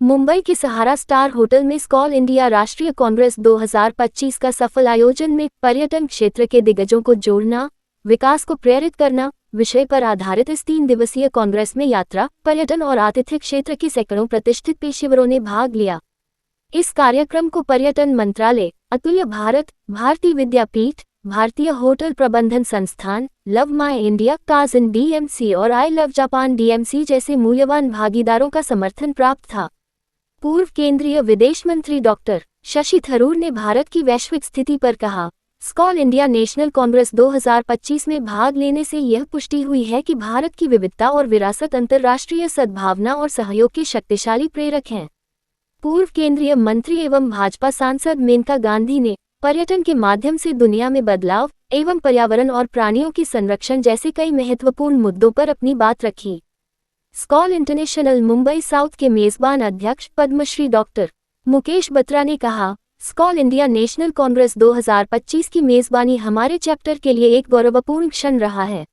मुंबई के सहारा star hotel में स्कॉल India राष्ट्रीय कांग्रेस 2025 का सफल आयोजन में पर्यटन क्षेत्र के दिग्गजों को जोड़ना, विकास को प्रेरित करना विषय पर आधारित इस 3 दिवसीय कांग्रेस में यात्रा, पर्यटन और आतिथ्य क्षेत्र के सैकड़ों प्रतिष्ठित पेशेवरों ने भाग लिया। इस कार्यक्रम को पर्यटन मंत्रालय, अतुल्य भारत, भारतीय विद्यापीठ, भारतीय होटल प्रबंधन संस्थान, love my India, cousin DMC और आई लव जापान डीएमसी जैसे मूल्यवान भागीदारों का समर्थन प्राप्त था। पूर्व केंद्रीय विदेश मंत्री डॉक्टर शशि थरूर ने भारत की वैश्विक स्थिति पर कहा, स्कॉल इंडिया नेशनल कांग्रेस 2025 में भाग लेने से यह पुष्टि हुई है कि भारत की विविधता और विरासत अंतर्राष्ट्रीय सद्भावना और सहयोग के शक्तिशाली प्रेरक हैं। पूर्व केंद्रीय मंत्री एवं भाजपा सांसद मेनका गांधी ने पर्यटन के माध्यम से दुनिया में बदलाव एवं पर्यावरण और प्राणियों के संरक्षण जैसे कई महत्वपूर्ण मुद्दों पर अपनी बात रखी। स्कॉल इंटरनेशनल मुंबई साउथ के मेजबान अध्यक्ष पद्मश्री डॉक्टर मुकेश बत्रा ने कहा, स्कॉल इंडिया नेशनल कांग्रेस 2025 की मेजबानी हमारे चैप्टर के लिए एक गौरवपूर्ण क्षण रहा है।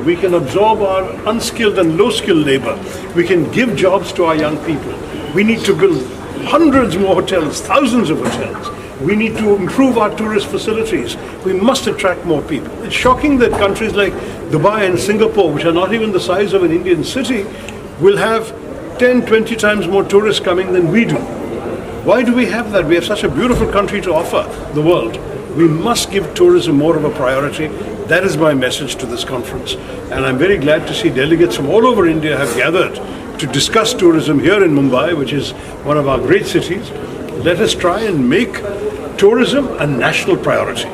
We can absorb our unskilled and low-skilled labor. We can give jobs to our young people. We need to build hundreds more hotels, thousands of hotels. We need to improve our tourist facilities. We must attract more people. It's shocking that countries like Dubai and Singapore, which are not even the size of an Indian city, will have 10, 20 times more tourists coming than we do. Why do we have that? We have such a beautiful country to offer the world. We must give tourism more of a priority. That is my message to this conference. And I'm very glad to see delegates from all over India have gathered to discuss tourism here in Mumbai, which is one of our great cities. Let us try and make tourism a national priority.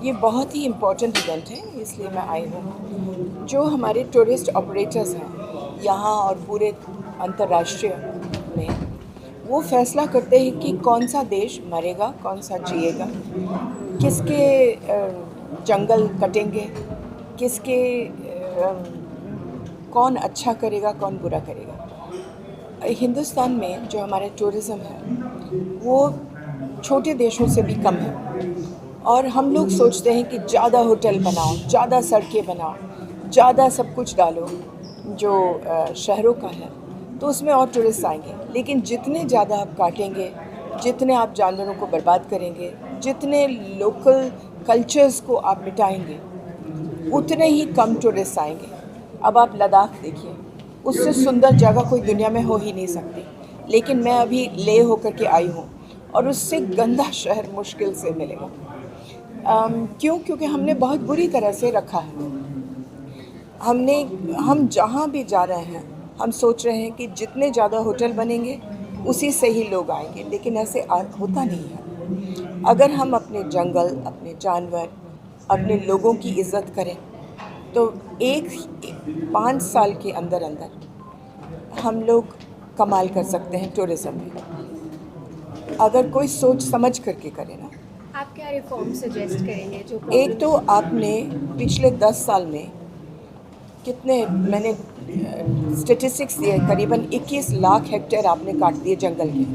ये बहुत ही important event है, इसलिए मैं आई हूँ। जो हमारे tourist operators हैं यहाँ और पूरे अंतर्राष्ट्रीय में, वो फैसला करते हैं कि कौन सा देश मरेगा, कौन सा जिएगा, किसके जंगल कटेंगे, किसके कौन अच्छा करेगा, कौन बुरा करेगा। हिंदुस्तान में जो हमारे टूरिज़्म है वो छोटे देशों से भी कम है, और हम लोग सोचते हैं कि ज़्यादा होटल बनाओ, ज़्यादा सड़कें बनाओ, ज़्यादा सब कुछ डालो जो शहरों का है, तो उसमें और टूरिस्ट आएंगे। लेकिन जितने ज़्यादा आप काटेंगे, जितने आप जानवरों को बर्बाद करेंगे, जितने लोकल कल्चर्स को आप मिटाएंगे, उतने ही कम टूरिस्ट आएंगे। अब आप लद्दाख देखिए, उससे सुंदर जगह कोई दुनिया में हो ही नहीं सकती। लेकिन मैं अभी लेह होकर के आई हूँ और उससे गंदा शहर मुश्किल से मिलेगा। क्यों? क्योंकि हमने बहुत बुरी तरह से रखा है। हम जहाँ भी जा रहे हैं, हम सोच रहे हैं कि जितने ज़्यादा होटल बनेंगे उसी से ही लोग आएंगे, लेकिन ऐसे होता नहीं है। अगर हम अपने जंगल, अपने जानवर, अपने लोगों की इज़्ज़त करें तो 5 साल के अंदर हम लोग कमाल कर सकते हैं टूरिज़्म में, अगर कोई सोच समझ करके करे ना। आप क्या रिफॉर्म सजेस्ट करेंगे? जो एक तो आपने पिछले 10 साल में कितने, मैंने स्टेटिस्टिक्स दिए, करीबन 21 लाख हेक्टेयर आपने काट दिए जंगल के।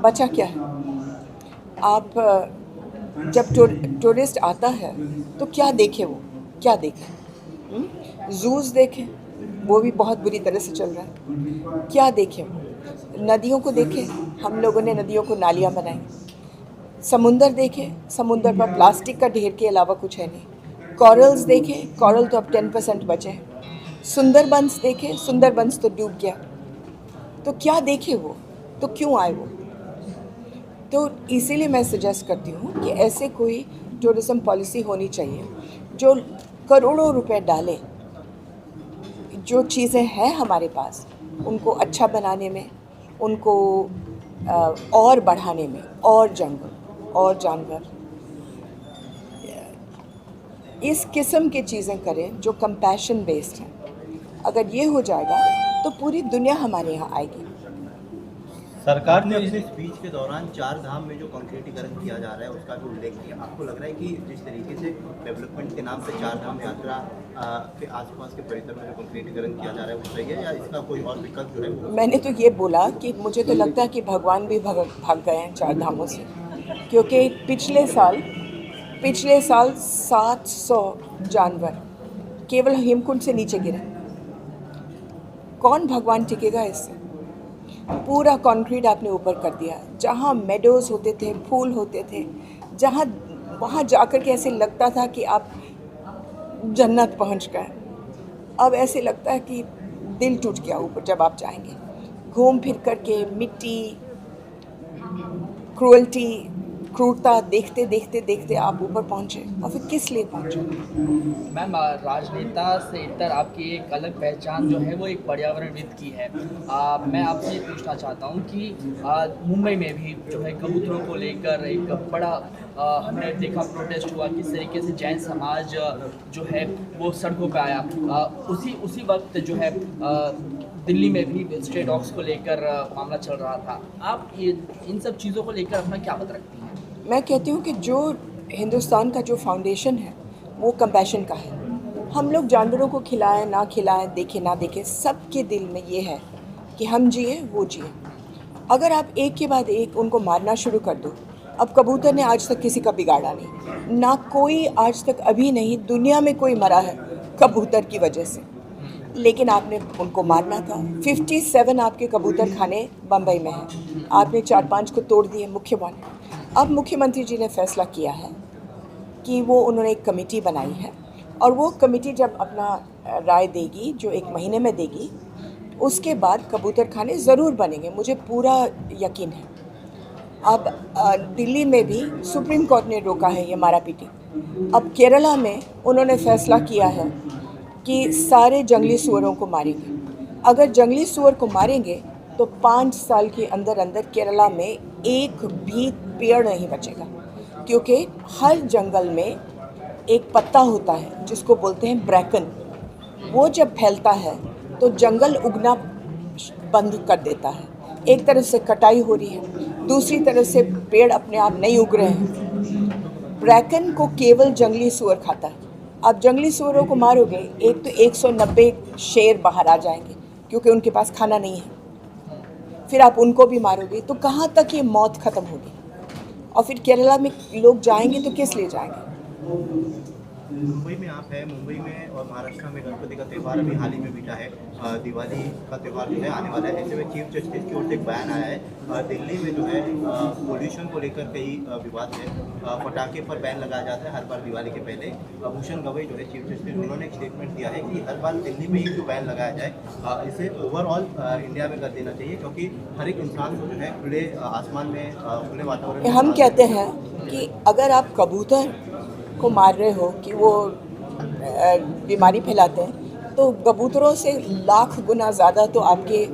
बचा क्या है? आप जब टूरिस्ट आता है तो क्या देखे, वो क्या देखे? ज़ूज़ देखें, वो भी बहुत बुरी तरह से चल रहा है। क्या देखें? नदियों को देखें, हम लोगों ने नदियों को नालियाँ बनाई। समुंदर देखें, समुंदर पर प्लास्टिक का ढेर के अलावा कुछ है नहीं। कॉरल्स देखें, कॉरल तो अब 10% बचे हैं। सुंदरबंस देखें, सुंदरबंस तो डूब गया। तो क्या देखे वो? तो क्यों आए वो? तो इसीलिए मैं सजेस्ट करती हूँ कि ऐसे कोई टूरिज़्म पॉलिसी होनी चाहिए जो करोड़ों रुपए डाले, जो चीज़ें हैं हमारे पास उनको अच्छा बनाने में, उनको और बढ़ाने में, और जंगल और जानवर, इस किस्म की चीज़ें करें जो कंपैशन बेस्ड हैं। अगर ये हो जाएगा तो पूरी दुनिया हमारे यहाँ आएगी। सरकार ने अपने स्पीच के दौरान 4 धाम में जो कंक्रीटीकरण किया जा रहा है उसका भी उल्लेख किया। आपको लग रहा है कि जिस तरीके से डेवलपमेंट के नाम पे 4 धाम यात्रा के आसपास के परिसर में जो कंक्रीटीकरण किया जा रहा है वो सही है, या इसका कोई और विकल्प जो है? मैंने तो ये बोला कि मुझे तो लगता है कि भगवान भी भाग गए हैं 4 धामों से, क्योंकि पिछले साल 700 जानवर केवल हेमकुंड से नीचे गिरे। कौन भगवान टिकेगा इससे? पूरा कंक्रीट आपने ऊपर कर दिया। जहाँ मेडोज़ होते थे, फूल होते थे, जहाँ वहाँ जाकर के ऐसे लगता था कि आप जन्नत पहुँच गए, अब ऐसे लगता है कि दिल टूट गया ऊपर जब आप जाएंगे। घूम फिर करके मिट्टी, क्रूरता देखते देखते देखते आप ऊपर पहुँचे, और फिर किस लिए पहुँचे? मैम, राजनेता से इतर आपकी एक अलग पहचान जो है वो एक पर्यावरणविद की है। मैं आपसे ये पूछना चाहता हूँ कि मुंबई में भी जो है कबूतरों को लेकर एक बड़ा हमने देखा प्रोटेस्ट हुआ, किस तरीके से जैन समाज जो है वो सड़कों पे आया। उसी वक्त जो है दिल्ली में भी स्ट्रे डॉग्स को लेकर मामला चल रहा था। आप ये इन सब चीज़ों को लेकर अपना क्या मत रखती हैं? मैं कहती हूँ कि जो हिंदुस्तान का जो फाउंडेशन है वो कंपैशन का है। हम लोग जानवरों को खिलाएं ना खिलाएं, देखें ना देखें, सबके दिल में ये है कि हम जिए वो जिए। अगर आप एक के बाद एक उनको मारना शुरू कर दो, अब कबूतर ने आज तक किसी का बिगाड़ा नहीं, ना कोई आज तक अभी नहीं दुनिया में कोई मरा है कबूतर की वजह से, लेकिन आपने उनको मारना था। 57 आपके कबूतर खाने बम्बई में हैं, आपने 4-5 को तोड़ दिए मुख्य वाले। अब मुख्यमंत्री जी ने फैसला किया है कि उन्होंने एक कमेटी बनाई है, और वो कमेटी जब अपना राय देगी, जो 1 महीने में देगी, उसके बाद कबूतर खाने ज़रूर बनेंगे, मुझे पूरा यकीन है। अब दिल्ली में भी सुप्रीम कोर्ट ने रोका है ये मारापीटी। अब केरला में उन्होंने फैसला किया है कि सारे जंगली सुअरों को मारेंगे। अगर जंगली सुअर को मारेंगे तो 5 साल के अंदर अंदर केरला में एक भी पेड़ नहीं बचेगा, क्योंकि हर जंगल में एक पत्ता होता है जिसको बोलते हैं ब्रैकन। वो जब फैलता है तो जंगल उगना बंद कर देता है। एक तरफ से कटाई हो रही है, दूसरी तरफ से पेड़ अपने आप नहीं उग रहे हैं। ब्रैकन को केवल जंगली सुअर खाता है। आप जंगली सुअरों को मारोगे, एक तो 190 शेर बाहर आ जाएंगे क्योंकि उनके पास खाना नहीं है। फिर आप उनको भी मारोगे, तो कहाँ तक ये मौत ख़त्म होगी? और फिर केरला में लोग जाएंगे तो किस लिए जाएंगे? मुंबई में आप हैं, मुंबई में और महाराष्ट्र में गणपति का त्यौहार अभी हाल ही में बीता है। दिवाली का त्यौहार जो है आने वाला है, ऐसे में चीफ जस्टिस की ओर से एक बयान आया है। दिल्ली में जो है पोल्यूशन को लेकर कई विवाद है। पटाखे पर बैन लगाया जाता है हर बार दिवाली के पहले। भूषण गवई जो है चीफ जस्टिस, उन्होंने एक स्टेटमेंट दिया है कि हर बार दिल्ली में ही जो बैन लगाया जाए, इसे ओवरऑल इंडिया में कर देना चाहिए, क्योंकि हर एक इंसान को जो है खुले आसमान में खुले वातावरण। हम कहते हैं कि अगर आप कबूतर को मार रहे हो कि वो बीमारी फैलाते हैं, तो कबूतरों से लाख गुना ज़्यादा तो आपके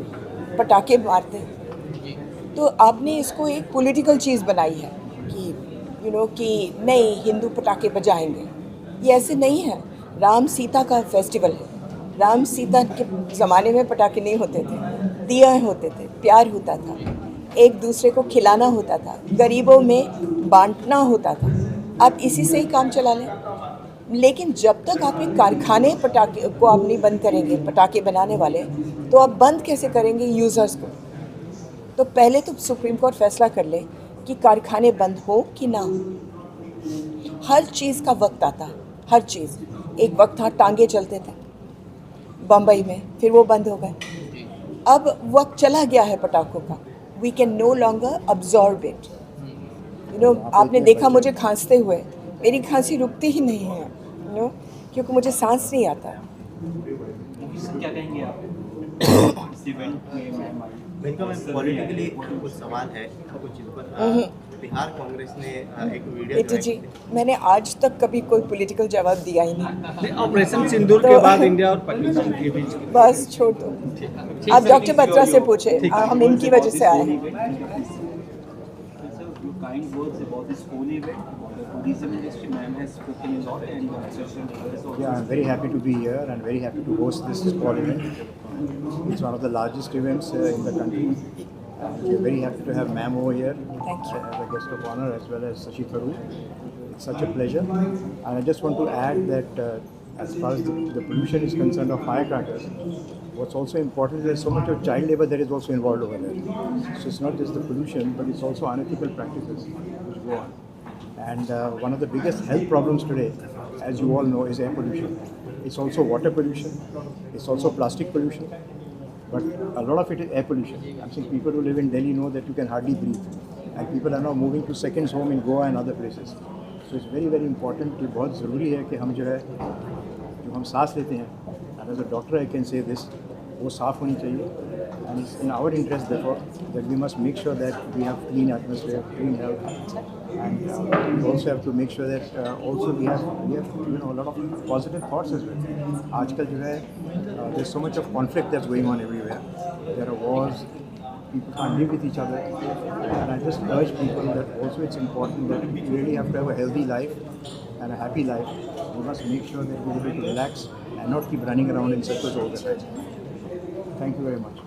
पटाखे मारते हैं। तो आपने इसको एक पॉलिटिकल चीज़ बनाई है कि कि नहीं, हिंदू पटाखे बजाएंगे। ये ऐसे नहीं है। राम सीता का फेस्टिवल है। राम सीता के ज़माने में पटाखे नहीं होते थे, दिए होते थे, प्यार होता था, एक दूसरे को खिलाना होता था, गरीबों में बांटना होता था। आप इसी से ही काम चला लें। लेकिन जब तक आप एक कारखाने पटाखे को आप नहीं बंद करेंगे, पटाखे बनाने वाले, तो आप बंद कैसे करेंगे यूज़र्स को? तो पहले तो सुप्रीम कोर्ट फैसला कर ले कि कारखाने बंद हो कि ना हो। हर चीज़ का वक्त आता है, हर चीज़। एक वक्त था टांगे चलते थे बम्बई में, फिर वो बंद हो गए। अब वक्त चला गया है पटाखों का। We can no longer absorb it. आपने देखा मुझे खांसते हुए, मेरी खांसी रुकती ही नहीं है, क्योंकि मुझे सांस नहीं आता। क्या कहेंगे आप इस इवेंट में? पॉलिटिकली कुछ सवाल है कुछ चीज़ों पर। बिहार कांग्रेस ने एक वीडियो जी, मैंने आज तक कभी कोई पॉलिटिकल जवाब दिया ही नहीं। ऑपरेशन सिंदूर के बाद इंडिया और पाकिस्तान के बीच बस छोड़ दो। आप डॉक्टर बत्रा से पूछे, हम इनकी वजह से आए हैं। kind words about this whole event. The tourism industry man has spoken a lot, and yeah, I'm very happy to be here and very happy to host this call event. It's one of the largest events in the country. We're very happy to have ma'am over here. Thank you. As a guest of honor, as well as Sashi Tharoor. It's such a pleasure. And I just want to add that as far as the pollution is concerned of firecrackers, what's also important is there's so much of child labor that is also involved over there. So it's not just the pollution, but it's also unethical practices which go on. And one of the biggest health problems today, as you all know, is air pollution. It's also water pollution. It's also plastic pollution. But a lot of it is air pollution. I'm saying people who live in Delhi know that you can hardly breathe. And people are now moving to seconds home in Goa and other places. So it's very, very important कि बहुत ज़रूरी है कि हम जो है जो हम सांस लेते हैं, and as a doctor I can say this, वो साफ़ होनी चाहिए. And it's in our interest therefore that we must make sure that we have clean atmosphere, clean health. And we also have to make sure that also we have a lot of positive thoughts as well. आजकल जो है there's so much of conflict that's going on everywhere. There are wars. People can't live with each other, and I just urge people that also it's important that we really have to have a healthy life and a happy life. We must make sure that we're able to relax and not keep running around in circles all the time. Thank you very much.